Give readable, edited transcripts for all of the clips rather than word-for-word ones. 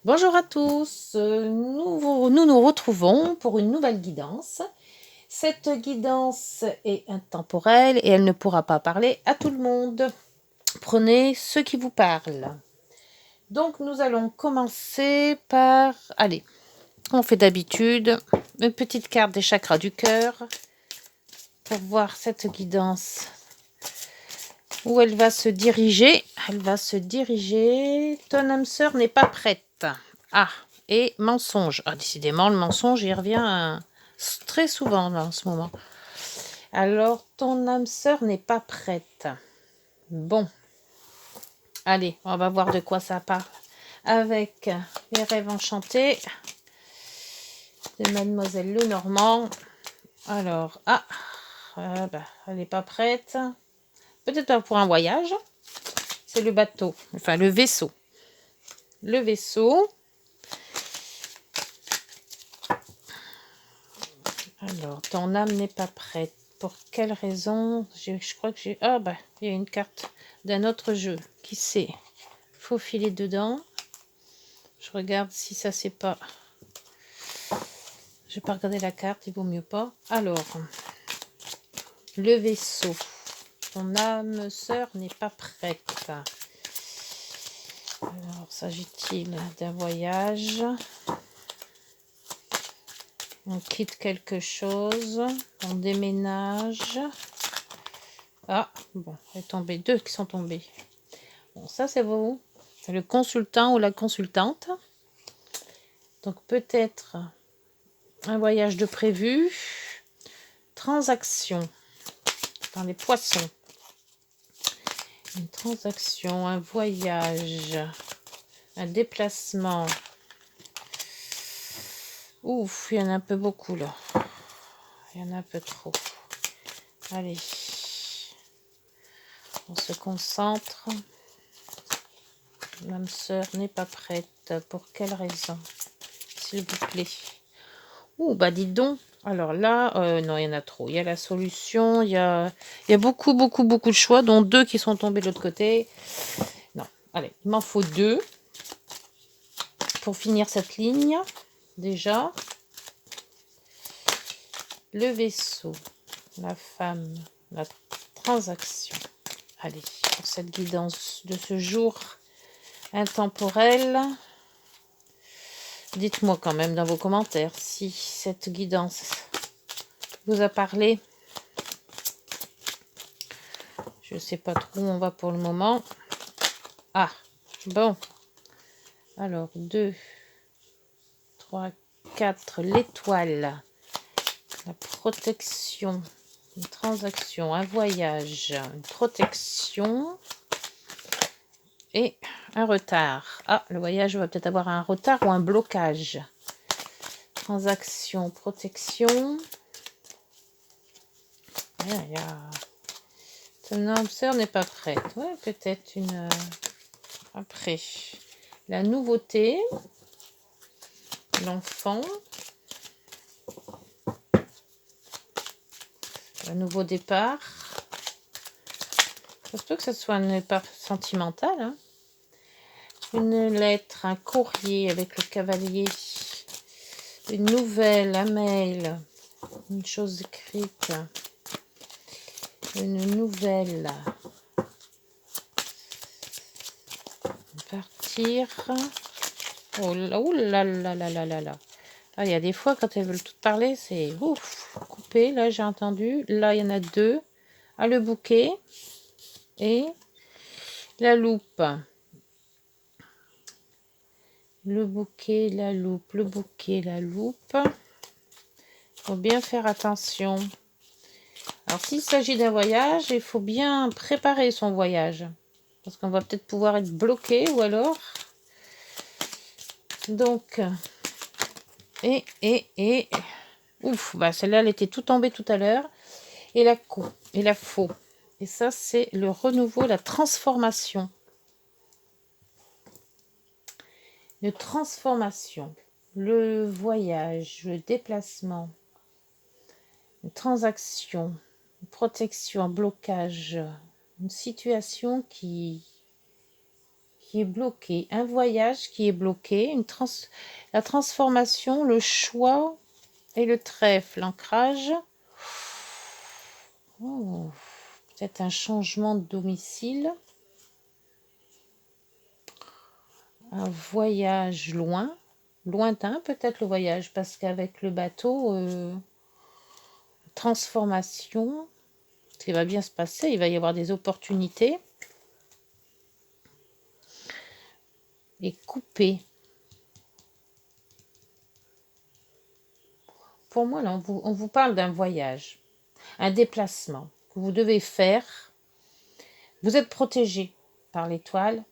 Bonjour à tous, nous retrouvons pour une nouvelle guidance. Cette guidance est intemporelle et elle ne pourra pas parler à tout le monde. Prenez ce qui vous parle. Donc nous allons commencer par, allez, on fait d'habitude, une petite carte des chakras du cœur pour voir cette guidance où elle va se diriger. Elle va se diriger. Ton âme sœur n'est pas prête. Ah, et mensonge. Ah, décidément, le mensonge, il revient très souvent là, en ce moment. Alors, ton âme sœur n'est pas prête. Bon, allez, on va voir de quoi ça parle. Avec les rêves enchantés de Mademoiselle Lenormand. Alors, elle n'est pas prête. Peut-être pas pour un voyage. C'est le bateau, enfin le vaisseau. Le vaisseau. Alors, ton âme n'est pas prête. Pour quelle raison? Je crois que j'ai... Ah, il y a une carte d'un autre jeu. Qui sait? Faut filer dedans. Je regarde si ça c'est pas... Je vais pas regarder la carte, il vaut mieux pas. Alors, le vaisseau. Ton âme sœur n'est pas prête. Alors, s'agit-il d'un voyage? On quitte quelque chose. On déménage. Ah, bon, il est tombé. Deux qui sont tombés. Bon, ça c'est vous. C'est le consultant ou la consultante. Donc peut-être un voyage de prévu. Transaction dans les poissons. Une transaction, un voyage, un déplacement. Ouf, il y en a un peu beaucoup là. Il y en a un peu trop. Allez. On se concentre. L'âme sœur n'est pas prête. Pour quelle raison? S'il vous plaît. Ouh, dites donc. Alors là, non, il y en a trop. Il y a la solution, il y a beaucoup de choix, dont deux qui sont tombés de l'autre côté. Non, allez, il m'en faut deux pour finir cette ligne. Déjà, le vaisseau, la femme, la transaction. Allez, pour cette guidance de ce jour intemporel, dites-moi quand même dans vos commentaires si cette guidance vous a parlé. Je ne sais pas trop où on va pour le moment. Ah, bon. Alors, 2, 3, 4, l'étoile, la protection, une transaction, un voyage, une protection et un retard. Ah, le voyage va peut-être avoir un retard ou un blocage. Transaction, protection. Ton âme sœur n'est pas prête. Ouais, peut-être une... Après, la nouveauté, l'enfant, un nouveau départ. Ça se peut que ce soit un départ sentimental. Hein. Une lettre, un courrier avec le cavalier, une nouvelle, un mail, une chose écrite, une nouvelle. Partir. Oh là là là là là là. Ah, il y a des fois, quand elles veulent toutes parler, c'est ouf. Coupé, là, j'ai entendu. Là, il y en a deux. Ah, le bouquet et la loupe. Le bouquet, la loupe, le bouquet, la loupe. Faut bien faire attention. Alors, s'il s'agit d'un voyage, il faut bien préparer son voyage. Parce qu'on va peut-être pouvoir être bloqué ou alors... Donc... Et... Ouf, celle-là, elle était tout tombée tout à l'heure. Et la faux. Et ça, c'est le renouveau, la transformation. Une transformation. Le voyage, le déplacement. Une transaction. Une protection, un blocage. Une situation qui qui est bloqué, un voyage qui est bloqué, la transformation, le choix et le trèfle, l'ancrage. Oh, peut-être un changement de domicile, un voyage lointain peut-être le voyage, parce qu'avec le bateau, transformation, ce qui va bien se passer, il va y avoir des opportunités. Et couper. Pour moi, là, on vous parle d'un voyage, un déplacement que vous devez faire. Vous êtes protégé par l'étoile.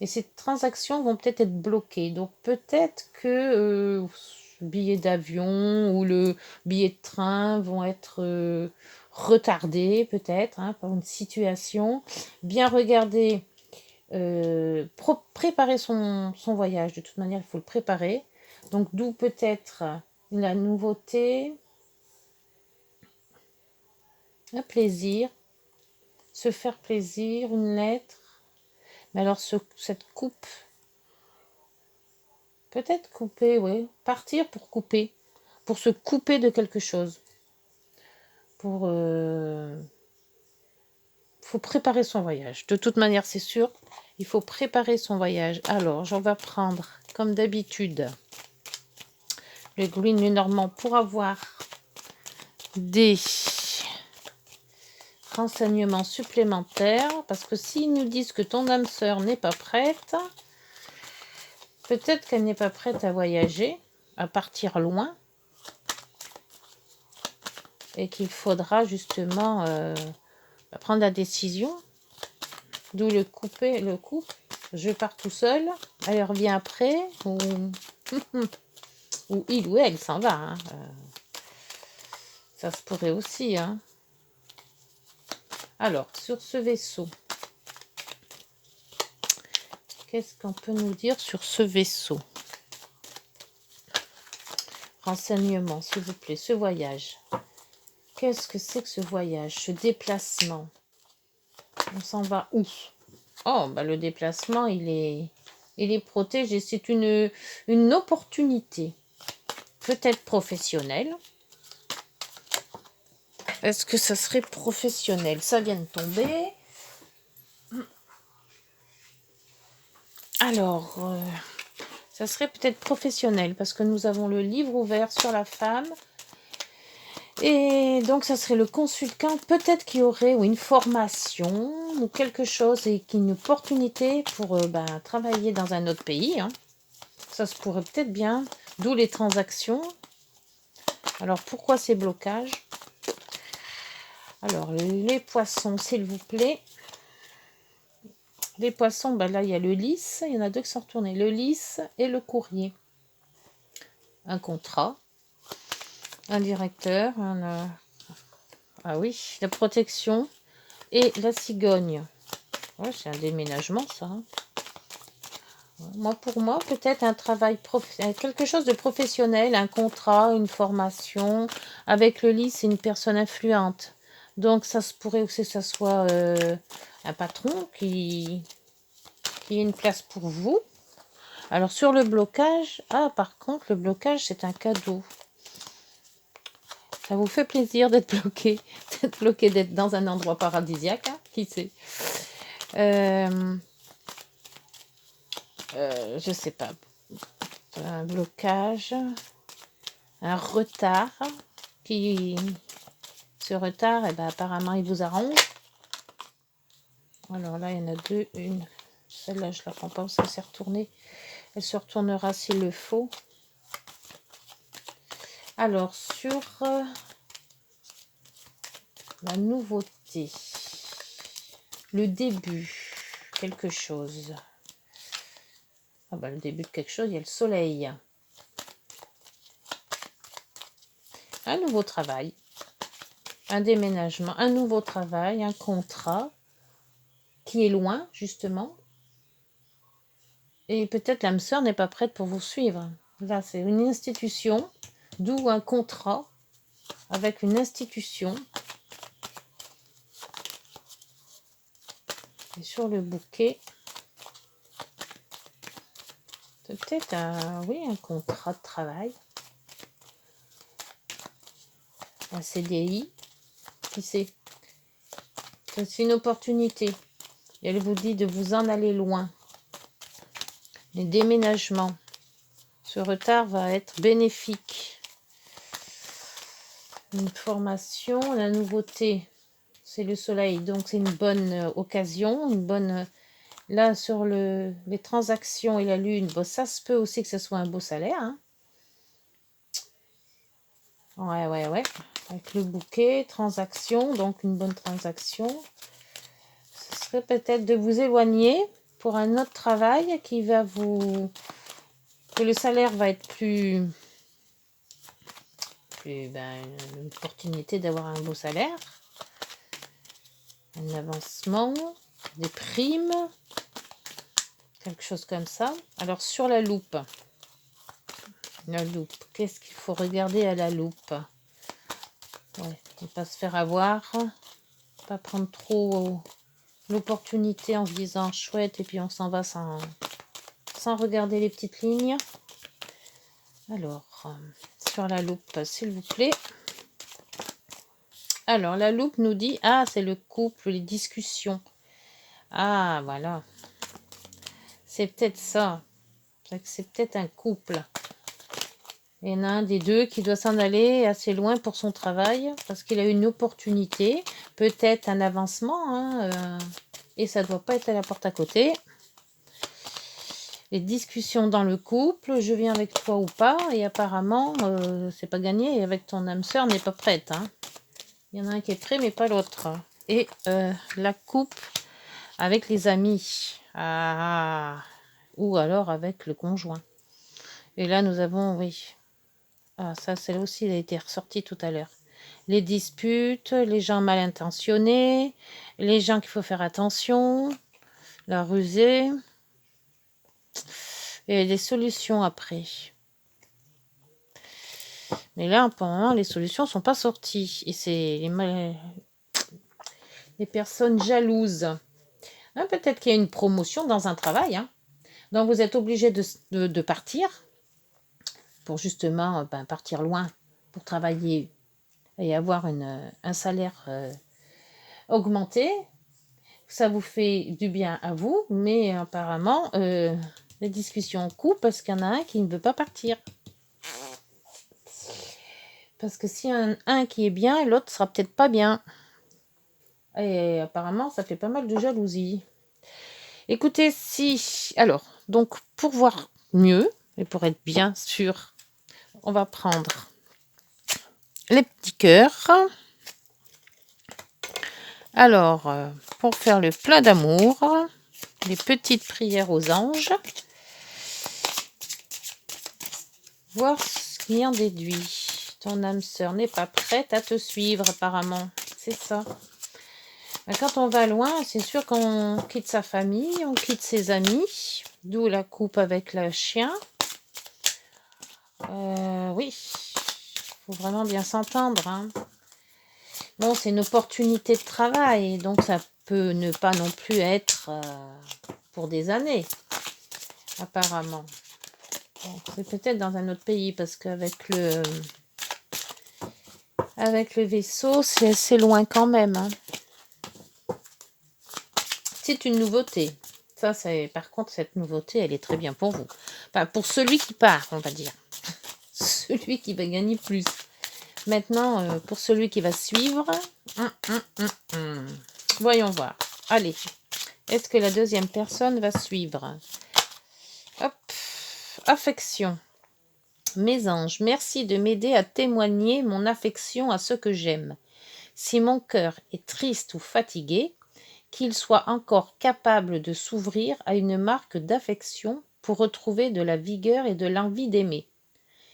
Et ces transactions vont peut-être être bloquées. Donc peut-être que le billet d'avion ou le billet de train vont être retardés, peut-être, hein, par une situation. Bien regarder, préparer son voyage. De toute manière, il faut le préparer. Donc d'où peut-être la nouveauté, un plaisir, se faire plaisir, une lettre. Mais alors cette coupe, peut-être couper, oui, partir pour couper, pour se couper de quelque chose. Faut préparer son voyage. De toute manière, c'est sûr, il faut préparer son voyage. Alors, j'en vais prendre, comme d'habitude, le Green Lenormand pour avoir des renseignements supplémentaires, parce que s'ils nous disent que ton âme sœur n'est pas prête, peut-être qu'elle n'est pas prête à voyager, à partir loin, et qu'il faudra justement prendre la décision, d'où le coup, je pars tout seul, elle revient après, ou, ou il ou elle s'en va, hein. Ça se pourrait aussi, hein. Alors, sur ce vaisseau, qu'est-ce qu'on peut nous dire sur ce vaisseau? Renseignements, s'il vous plaît, ce voyage. Qu'est-ce que c'est que ce voyage, ce déplacement? On s'en va où? Oh, bah le déplacement, il est protégé. C'est une opportunité, peut-être professionnelle. Est-ce que ça serait professionnel? Ça vient de tomber. Alors, ça serait peut-être professionnel, parce que nous avons le livre ouvert sur la femme. Et donc, ça serait le consultant, peut-être qu'il y aurait une formation ou quelque chose, et une opportunité pour travailler dans un autre pays, hein. Ça se pourrait peut-être bien, d'où les transactions. Alors, pourquoi ces blocages? Alors, les poissons, s'il vous plaît. Les poissons, là, il y a le lys. Il y en a deux qui sont retournés. Le lys et le courrier. Un contrat. Un directeur. Ah oui, la protection. Et la cigogne. Ouais, c'est un déménagement, ça, hein. Pour moi, peut-être un travail, quelque chose de professionnel, un contrat, une formation. Avec le lys, c'est une personne influente. Donc, ça se pourrait aussi que ça soit un patron qui ait une place pour vous. Alors, sur le blocage, par contre, le blocage, c'est un cadeau. Ça vous fait plaisir d'être bloqué, d'être dans un endroit paradisiaque, hein, qui sait. Je sais pas. Un blocage, un retard, ce retard, apparemment, il vous arrange. Alors là, il y en a deux. Celle-là, je la prends pas parce qu'elle s'est retournée. Elle se retournera s'il le faut. Alors, sur la nouveauté, le début, quelque chose. Le début de quelque chose, il y a le soleil. Un nouveau travail, un déménagement, un nouveau travail, un contrat qui est loin, justement. Et peut-être l'âme sœur n'est pas prête pour vous suivre. Là, c'est une institution, d'où un contrat avec une institution. Et sur le bouquet, c'est peut-être un contrat de travail, un CDI, qui sait. C'est une opportunité. Et elle vous dit de vous en aller loin. Les déménagements. Ce retard va être bénéfique. Une formation, la nouveauté, c'est le soleil. Donc c'est une bonne occasion, une bonne... Là, sur les transactions et la lune, bon, ça se peut aussi que ce soit un beau salaire. Hein. Ouais. Avec le bouquet, transaction, donc une bonne transaction. Ce serait peut-être de vous éloigner pour un autre travail qui va vous... que le salaire va être plus une opportunité d'avoir un beau salaire, un avancement, des primes, quelque chose comme ça. Alors sur la loupe, qu'est-ce qu'il faut regarder à la loupe? Ouais, ne pas se faire avoir, pas prendre trop l'opportunité en se disant chouette et puis on s'en va sans regarder les petites lignes. Alors, sur la loupe, s'il vous plaît. Alors, la loupe nous dit, c'est le couple, les discussions. Ah, voilà. C'est peut-être ça. C'est peut-être un couple. Il y en a un des deux qui doit s'en aller assez loin pour son travail parce qu'il a une opportunité, peut-être un avancement, et ça ne doit pas être à la porte à côté. Les discussions dans le couple, je viens avec toi ou pas, et apparemment, c'est pas gagné, et avec ton âme sœur n'est pas prête. Hein. Il y en a un qui est prêt, mais pas l'autre. Et la coupe avec les amis, ou alors avec le conjoint. Et là, nous avons, oui, ça, celle aussi, elle a été ressortie tout à l'heure. Les disputes, les gens mal intentionnés, les gens qu'il faut faire attention, la rusée, et les solutions après. Mais là, pour le moment, les solutions ne sont pas sorties. Et c'est les personnes jalouses. Hein, peut-être qu'il y a une promotion dans un travail. Hein. Donc, vous êtes obligé de partir pour justement partir loin, pour travailler et avoir un salaire augmenté. Ça vous fait du bien à vous, mais apparemment, les discussions coupent parce qu'il y en a un qui ne veut pas partir. Parce que si un qui est bien, l'autre sera peut-être pas bien. Et apparemment, ça fait pas mal de jalousie. Écoutez, alors, donc, pour voir mieux, et pour être bien sûr, on va prendre les petits cœurs. Alors, pour faire le plein d'amour, les petites prières aux anges, voir ce qui en déduit. Ton âme sœur n'est pas prête à te suivre, apparemment. C'est ça. Quand on va loin, c'est sûr qu'on quitte sa famille, on quitte ses amis, d'où la coupe avec le chien. Oui, il faut vraiment bien s'entendre. Hein. Bon, c'est une opportunité de travail, donc ça peut ne pas non plus être pour des années, apparemment. Bon, c'est peut-être dans un autre pays, parce qu'avec le vaisseau, c'est assez loin quand même. Hein. C'est une nouveauté. Ça, par contre, cette nouveauté, elle est très bien pour vous. Enfin, pour celui qui part, on va dire. Celui qui va gagner plus. Maintenant, pour celui qui va suivre, voyons voir. Allez, est-ce que la deuxième personne va suivre? Hop, affection. Mes anges, merci de m'aider à témoigner mon affection à ceux que j'aime. Si mon cœur est triste ou fatigué, qu'il soit encore capable de s'ouvrir à une marque d'affection pour retrouver de la vigueur et de l'envie d'aimer.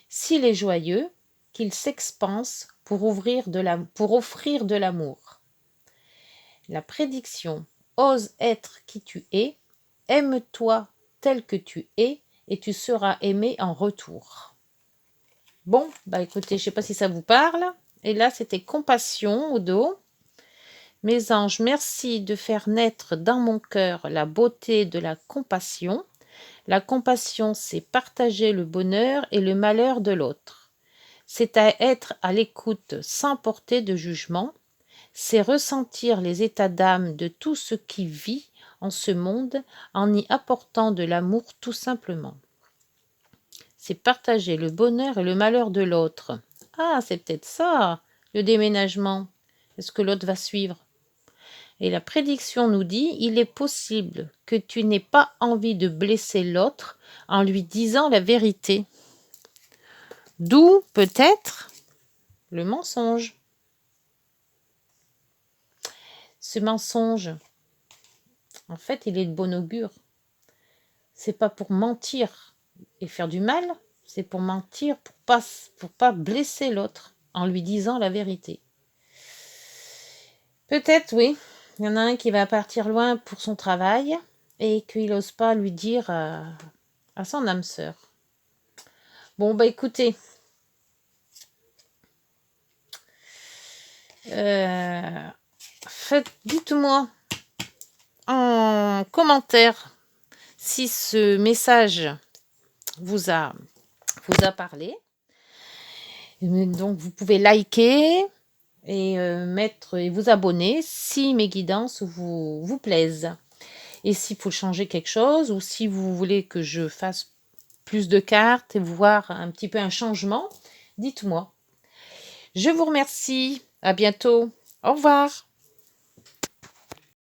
S'il est joyeux, qu'il s'expanse pour offrir de l'amour. La prédiction, ose être qui tu es, aime-toi tel que tu es et tu seras aimé en retour. Bon, écoutez, je ne sais pas si ça vous parle. Et là, c'était compassion au dos. Mes anges, merci de faire naître dans mon cœur la beauté de la compassion. La compassion, c'est partager le bonheur et le malheur de l'autre. C'est à être à l'écoute sans porter de jugement. C'est ressentir les états d'âme de tout ce qui vit en ce monde en y apportant de l'amour tout simplement. C'est partager le bonheur et le malheur de l'autre. Ah, c'est peut-être ça, le déménagement. Est-ce que l'autre va suivre? Et la prédiction nous dit, il est possible que tu n'aies pas envie de blesser l'autre en lui disant la vérité. D'où peut-être le mensonge. Ce mensonge, en fait, il est de bon augure. C'est pas pour mentir et faire du mal, c'est pour mentir, pour pas blesser l'autre en lui disant la vérité. Peut-être, oui, il y en a un qui va partir loin pour son travail et qu'il n'ose pas lui dire à son âme sœur. Bon, bah écoutez, dites-moi en commentaire si ce message vous a parlé. Donc vous pouvez liker et mettre et vous abonner si mes guidances vous plaisent. Et s'il faut changer quelque chose ou si vous voulez que je fasse plus de cartes et voir un petit peu un changement, dites-moi. Je vous remercie. À bientôt. Au revoir.